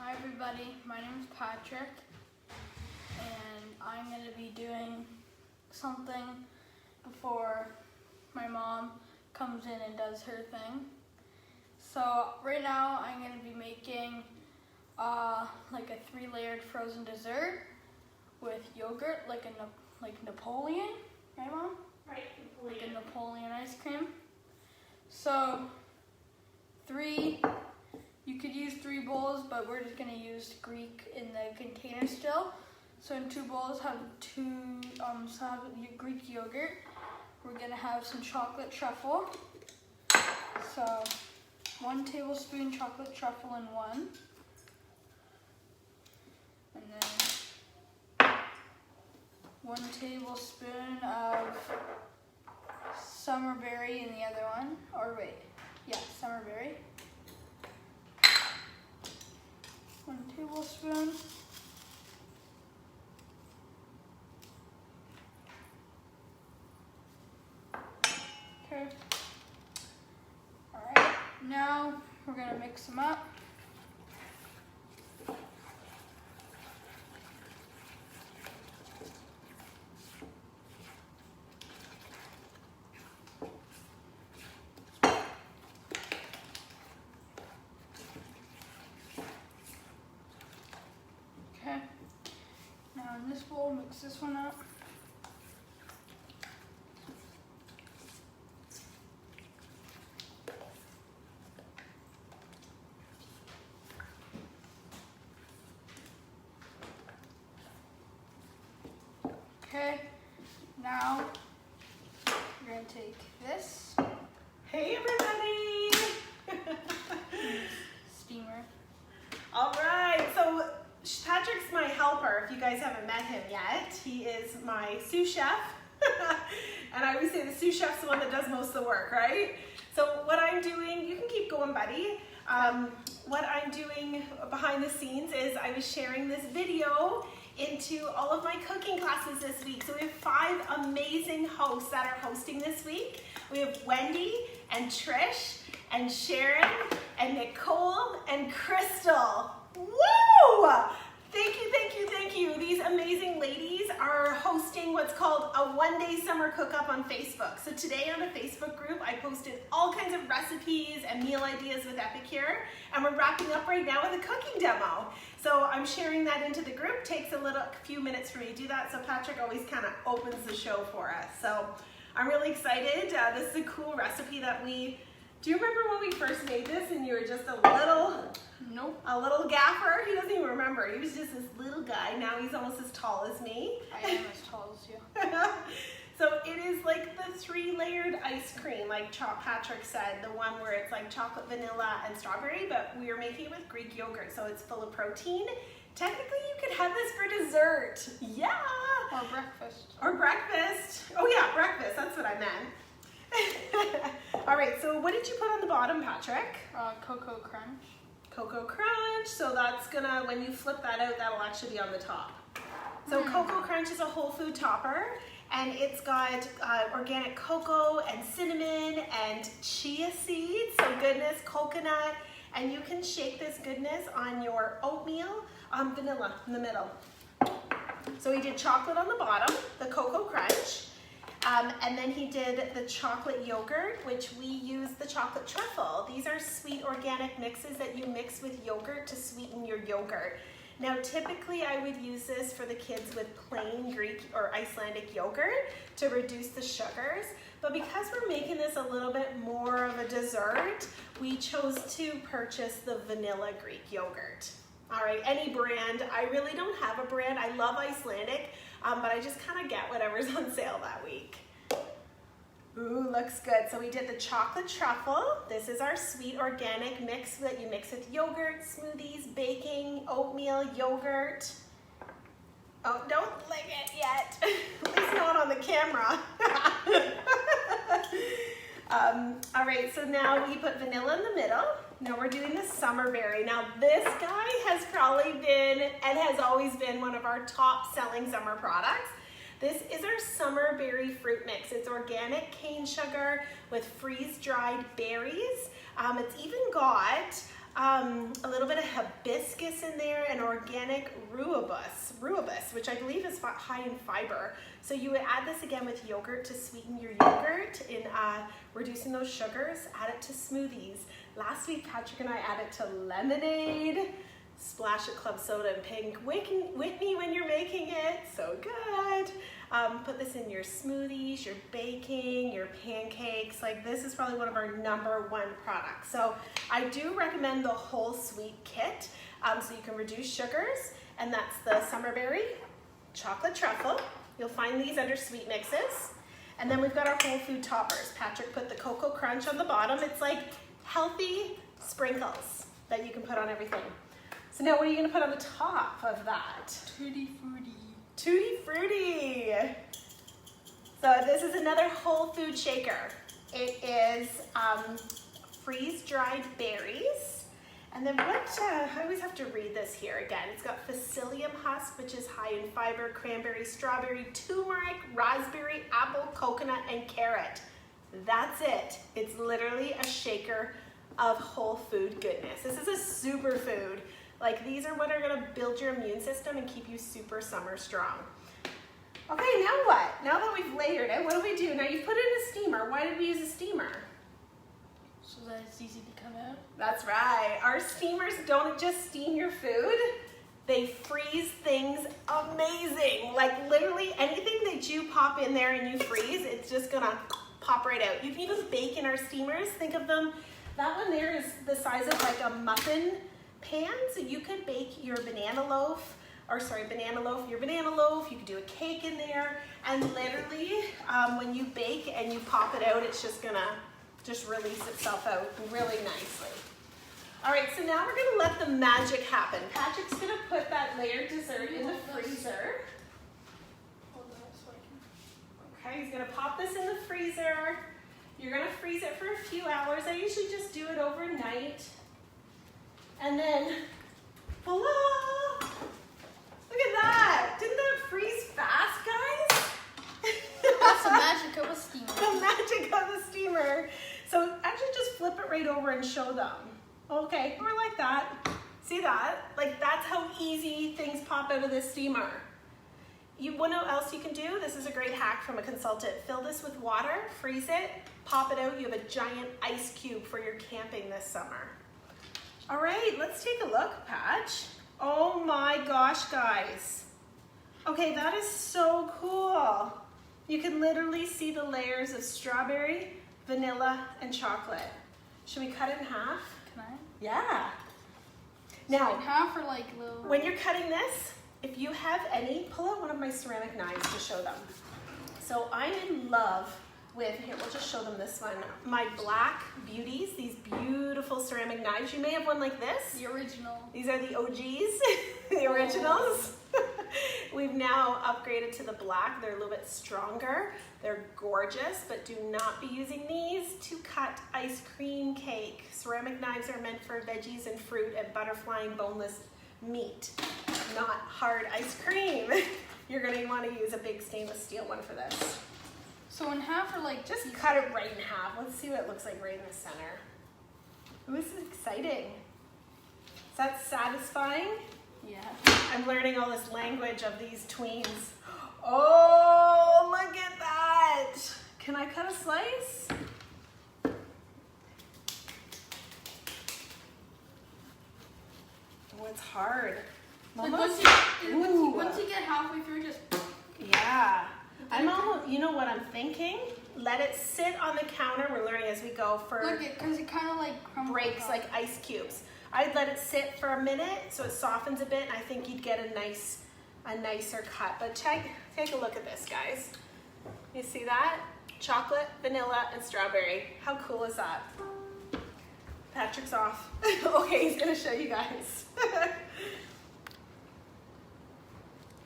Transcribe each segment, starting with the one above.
Hi everybody, my name is Patrick and I'm going to be doing something before my mom comes in and does her thing. So right now I'm going to be making like a 3-layered frozen dessert with yogurt, like Napoleon, right Mom? Right, Napoleon. Like a Napoleon ice cream. So you could use 3 bowls, but we're just gonna use Greek in the container still. So in 2 bowls have Greek yogurt. We're gonna have some chocolate truffle. So 1 tablespoon chocolate truffle in one. And then 1 tablespoon of summerberry in the other one. Summerberry. 1 tablespoon. Okay. Alright, now we're going to mix them up. Okay, now in this bowl, mix this one up. Okay, now we're going to take this. Hey everybody! Steamer. All right, so Patrick's my helper if you guys haven't met him yet. He is my sous chef. And I always say the sous chef's the one that does most of the work, right? So what I'm doing, you can keep going, buddy. What I'm doing behind the scenes is I was sharing this video into all of my cooking classes this week. So we have 5 amazing hosts that are hosting this week. We have Wendy and Trish and Sharon and Nicole and Crystal. Woo! Thank you, thank you, thank you. These amazing ladies are hosting what's called a 1-day summer cook-up on Facebook. So today on the Facebook group, I posted all kinds of recipes and meal ideas with Epicure, and we're wrapping up right now with a cooking demo. So I'm sharing that into the group. Takes a few minutes for me to do that, so Patrick always kind of opens the show for us. So I'm really excited. This is a cool recipe that do you remember when we first made this and you were just a little gaffer? He doesn't even remember. He was just this little guy. Now he's almost as tall as me. I am as tall as you. So it is like the 3-layered ice cream, like Patrick said, the one where it's like chocolate, vanilla, and strawberry, but we are making it with Greek yogurt, so it's full of protein. Technically, you could have this for dessert. Yeah! Or breakfast. Or breakfast. Oh yeah, breakfast. That's what I meant. All right, so what did you put on the bottom, Patrick? Cocoa Crunch. Cocoa Crunch. So that's gonna, when you flip that out, that'll actually be on the top. So Cocoa Crunch is a whole food topper, and it's got organic cocoa and cinnamon and chia seeds, so goodness, coconut, and you can shake this goodness on your oatmeal, vanilla in the middle. So he did chocolate on the bottom, the Cocoa Crunch. And then he did the chocolate yogurt, which we use the chocolate truffle. These are sweet organic mixes that you mix with yogurt to sweeten your yogurt. Now, typically I would use this for the kids with plain Greek or Icelandic yogurt to reduce the sugars. But because we're making this a little bit more of a dessert, we chose to purchase the vanilla Greek yogurt. All right, any brand. I really don't have a brand. I love Icelandic, but I just kind of get whatever's on sale that week. Ooh, looks good. So we did the chocolate truffle. This is our sweet organic mix that you mix with yogurt, smoothies, baking, oatmeal, yogurt. Oh, don't lick it yet. At least not on the camera. All right, so now we put vanilla in the middle. Now we're doing the summerberry. Now this guy has probably been and has always been one of our top selling summer products. This is our summerberry fruit mix. It's organic cane sugar with freeze-dried berries. It's even got a little bit of hibiscus in there, and organic rhubarb, which I believe is high in fiber. So you would add this again with yogurt to sweeten your yogurt in reducing those sugars. Add it to smoothies. Last week, Patrick and I added to lemonade. Splash of club soda and pink. Whitney when you're making it. So good. Put this in your smoothies, your baking, your pancakes. Like, this is probably one of our #1 products. So I do recommend the whole sweet kit, so you can reduce sugars. And that's the summerberry, chocolate truffle. You'll find these under sweet mixes. And then we've got our whole food toppers. Patrick put the Cocoa Crunch on the bottom. It's like healthy sprinkles that you can put on everything. So now what are you gonna put on the top of that? Tutti Frutti. Tutti Frutti. So this is another whole food shaker. It is freeze-dried berries. And then I always have to read this here again. It's got psyllium husk, which is high in fiber, cranberry, strawberry, turmeric, raspberry, apple, coconut, and carrot. That's it. It's literally a shaker of whole food goodness. This is a superfood. Like, these are what are gonna build your immune system and keep you super summer strong. Okay, now what? Now that we've layered it, what do we do? Now you've put it in a steamer. Why did we use a steamer? So that it's easy to come out. That's right. Our steamers don't just steam your food. They freeze things amazing. Like, literally anything that you pop in there and you freeze, it's just gonna pop right out. You can even bake in our steamers. Think of them, that one there is the size of like a muffin pan, so you could bake your banana loaf, you could do a cake in there, and literally when you bake and you pop it out, it's just gonna release itself out really nicely. All right, so now we're gonna let the magic happen. Patrick's gonna put that layered dessert in the freezer. Hold on so I can... Okay, he's gonna pop this in the freezer. You're gonna freeze it for a few hours. I usually just do it overnight. And then, voila! Look at that! Didn't that freeze fast, guys? That's the magic of a steamer. The magic of the steamer. So actually just flip it right over and show them. Okay, or like that. See that? Like, that's how easy things pop out of this steamer. You wanna know what else you can do? This is a great hack from a consultant. Fill this with water, freeze it, pop it out. You have a giant ice cube for your camping this summer. All right, let's take a look, Patch. Oh my gosh, guys. Okay, that is so cool. You can literally see the layers of strawberry, vanilla, and chocolate. Should we cut it in half? Can I? Yeah. So Now, like half or like little... when you're cutting this, if you have any, pull out one of my ceramic knives to show them. So I'm in love with, here, we'll just show them this one, my Black Beauties, these beautiful ceramic knives. You may have one like this. The original. These are the OGs, the originals. We've now upgraded to the black. They're a little bit stronger. They're gorgeous, but do not be using these to cut ice cream cake. Ceramic knives are meant for veggies and fruit and butterfly and boneless meat, not hard ice cream. You're gonna wanna use a big stainless steel one for this. So in half or like... Just cut it right in half. Let's see what it looks like right in the center. Ooh, this is exciting. Is that satisfying? Yeah. I'm learning all this language of these tweens. Oh, look at that. Can I cut a slice? Oh, it's hard. Like Almost. once you get halfway through, just... Yeah. I'm almost, you know what I'm thinking? Let it sit on the counter. We're learning as we go for Look, because it kind of like crumbles breaks up. like ice cubes. I'd let it sit for a minute so it softens a bit, and I think you'd get a nicer cut. But take a look at this, guys. You see that? Chocolate, vanilla, and strawberry. How cool is that? Patrick's off. Okay, he's gonna show you guys.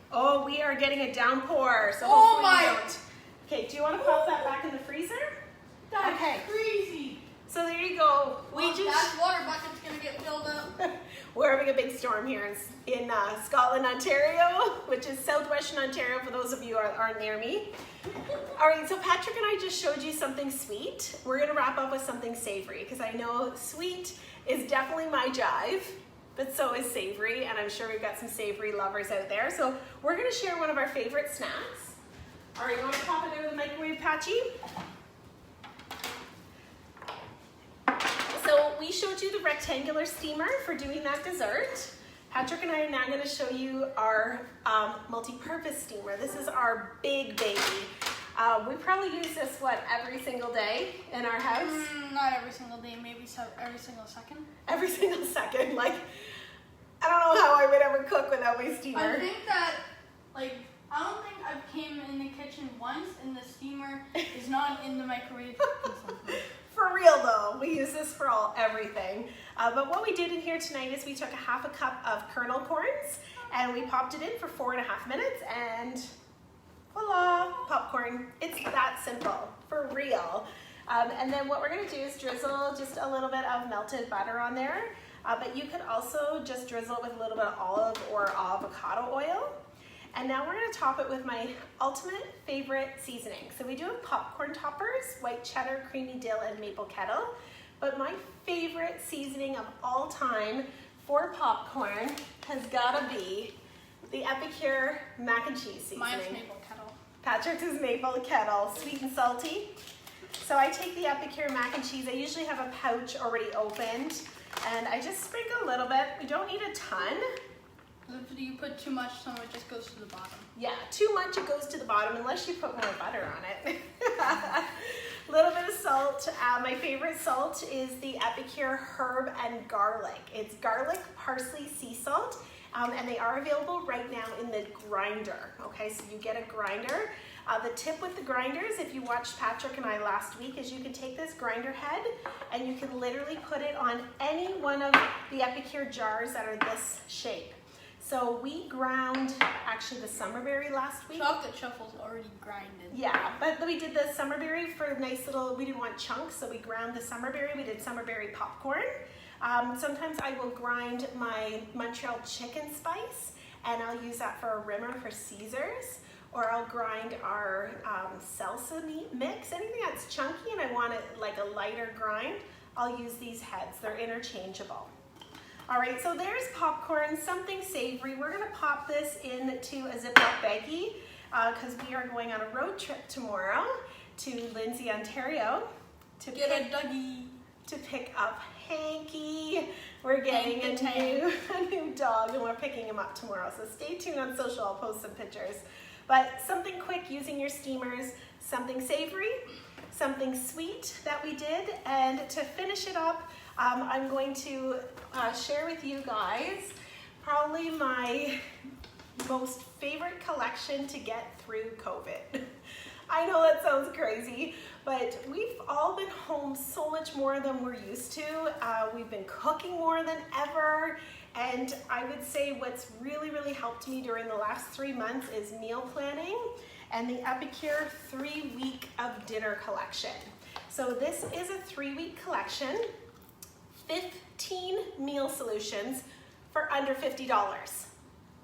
Oh, we are getting a downpour, so hopefully you don't. Okay, do you want to pop that back in the freezer? That's okay. crazy. So there you go. That water bucket's gonna get filled up. We're having a big storm here in Scotland, Ontario, which is southwestern Ontario for those of you who aren't near me. All right, so Patrick and I just showed you something sweet. We're gonna wrap up with something savory because I know sweet is definitely my jive, but so is savory, and I'm sure we've got some savory lovers out there. So we're gonna share one of our favorite snacks. All right, you wanna pop it out of the microwave, Patchy? So we showed you the rectangular steamer for doing that dessert. Patrick and I are now going to show you our multi-purpose steamer. This is our big baby. We probably use this, every single day in our house? Not every single day, maybe every single second. Every single second. Like, I don't know how I would ever cook without my steamer. I think that, I don't think I've came in the kitchen once and the steamer is not in the microwave. For real though, we use this for everything. But what we did in here tonight is we took a half a cup of kernel corns and we popped it in for 4.5 minutes and voila, popcorn. It's that simple, for real. And then what we're gonna do is drizzle just a little bit of melted butter on there. But you could also just drizzle it with a little bit of olive or avocado oil. And now we're gonna top it with my ultimate favorite seasoning. So we do have popcorn toppers, white cheddar, creamy dill, and maple kettle. But my favorite seasoning of all time for popcorn has gotta be the Epicure mac and cheese seasoning. Mine's maple kettle. Patrick's is maple kettle, sweet and salty. So I take the Epicure mac and cheese. I usually have a pouch already opened, and I just sprinkle a little bit. We don't need a ton. If you put too much, some of it just goes to the bottom. Yeah, too much, it goes to the bottom unless you put more butter on it. A little bit of salt. My favorite salt is the Epicure herb and garlic. It's garlic, parsley, sea salt, and they are available right now in the grinder. Okay, so you get a grinder. The tip with the grinders, if you watched Patrick and I last week, is you can take this grinder head and you can literally put it on any one of the Epicure jars that are this shape. So we ground actually the summerberry last week. Chocolate shuffle's already grinded. Yeah, but we did the summerberry for a nice little, we didn't want chunks, so we ground the summerberry. We did summerberry popcorn. Sometimes I will grind my Montreal chicken spice and I'll use that for a rimmer for Caesars, or I'll grind our salsa meat mix. Anything that's chunky and I want it like a lighter grind, I'll use these heads. They're interchangeable. All right, so there's popcorn, something savory. We're gonna pop this into a Ziploc baggie because we are going on a road trip tomorrow to Lindsay, Ontario to pick up Hanky. We're getting a new dog and we're picking him up tomorrow. So stay tuned on social, I'll post some pictures. But something quick using your steamers, something savory, something sweet that we did, and to finish it up, I'm going to share with you guys probably my most favorite collection to get through COVID. I know that sounds crazy, but we've all been home so much more than we're used to. We've been cooking more than ever, and I would say what's really, really helped me during the last 3 months is meal planning and the Epicure 3-week of dinner collection. So this is a 3-week collection. 15 meal solutions for under $50,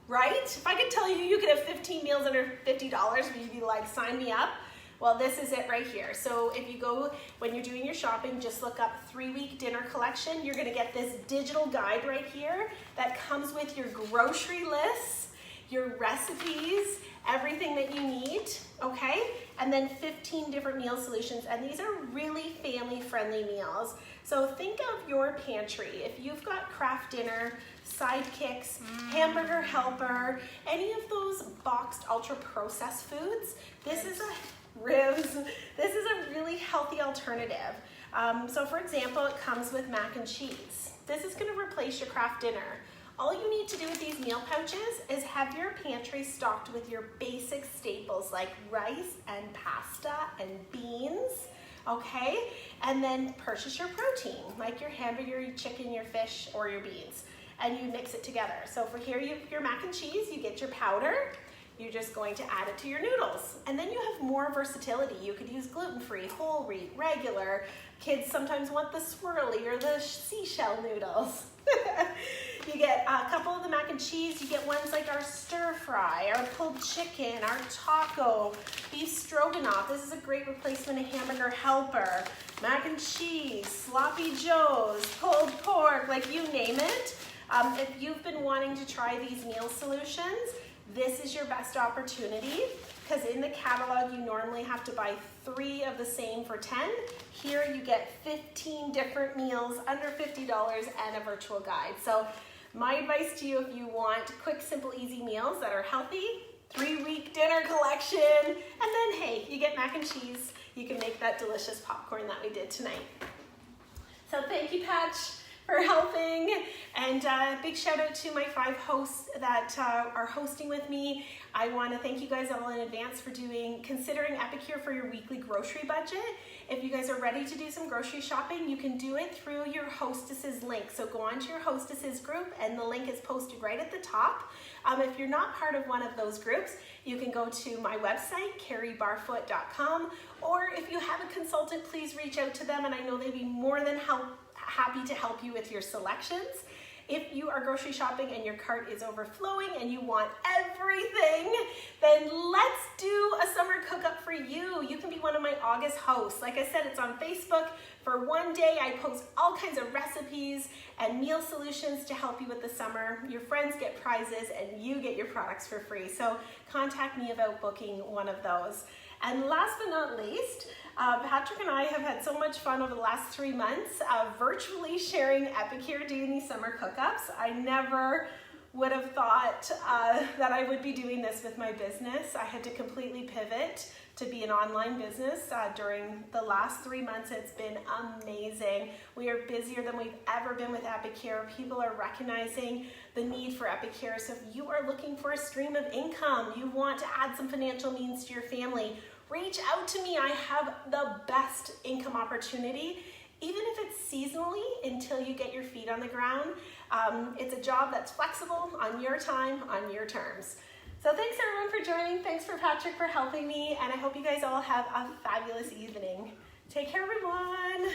right? If I could tell you you could have 15 meals under $50, would you be like, sign me up? Well, this is it right here. So if you go, when you're doing your shopping, just look up 3-week dinner collection. You're gonna get this digital guide right here that comes with your grocery lists, your recipes, everything that you need, okay? And then 15 different meal solutions, and these are really family-friendly meals. So think of your pantry. If you've got craft dinner, sidekicks, hamburger helper, any of those boxed ultra-processed foods, this is a really healthy alternative. So for example, it comes with mac and cheese. This is gonna replace your craft dinner. All you need to do with these meal pouches is have your pantry stocked with your basic staples like rice and pasta and beans, okay? And then purchase your protein, like your hamburger, your chicken, your fish, or your beans, and you mix it together. So for here, you have your mac and cheese, you get your powder, you're just going to add it to your noodles. And then you have more versatility. You could use gluten-free, whole wheat, regular. Kids sometimes want the swirly or the seashell noodles. You get and cheese, you get ones like our stir fry, our pulled chicken, our taco, beef stroganoff. This is a great replacement of hamburger helper, mac and cheese, sloppy joes, pulled pork, like you name it. If you've been wanting to try these meal solutions, this is your best opportunity, because in the catalog you normally have to buy 3 of the same for $10. Here you get 15 different meals under $50 and a virtual guide. So my advice to you, if you want quick, simple, easy meals that are healthy, 3-week dinner collection, and then hey, you get mac and cheese. You can make that delicious popcorn that we did tonight. So thank you, Patch, for helping, and big shout out to my 5 hosts that are hosting with me. I want to thank you guys all in advance for considering Epicure for your weekly grocery budget. If you guys are ready to do some grocery shopping, you can do it through your hostesses link. So go on to your hostesses group, and the link is posted right at the top. If you're not part of one of those groups, you can go to my website, carriebarfoot.com, or if you have a consultant, please reach out to them, and I know they'd be more than happy to help you with your selections. If you are grocery shopping and your cart is overflowing and you want everything, then let's do a summer cook-up for you. You can be one of my August hosts. Like I said, it's on Facebook. For one day, I post all kinds of recipes and meal solutions to help you with the summer. Your friends get prizes and you get your products for free. So contact me about booking one of those. And last but not least, Patrick and I have had so much fun over the last 3 months virtually sharing Epicure, doing these summer cook-ups. I never would have thought that I would be doing this with my business. I had to completely pivot to be an online business during the last 3 months. It's been amazing. We are busier than we've ever been with Epicure. People are recognizing the need for Epicure. So if you are looking for a stream of income, you want to add some financial means to your family, reach out to me. I have the best income opportunity, even if it's seasonally until you get your feet on the ground. It's a job that's flexible on your time, on your terms. So thanks everyone for joining. Thanks for Patrick for helping me. And I hope you guys all have a fabulous evening. Take care, everyone.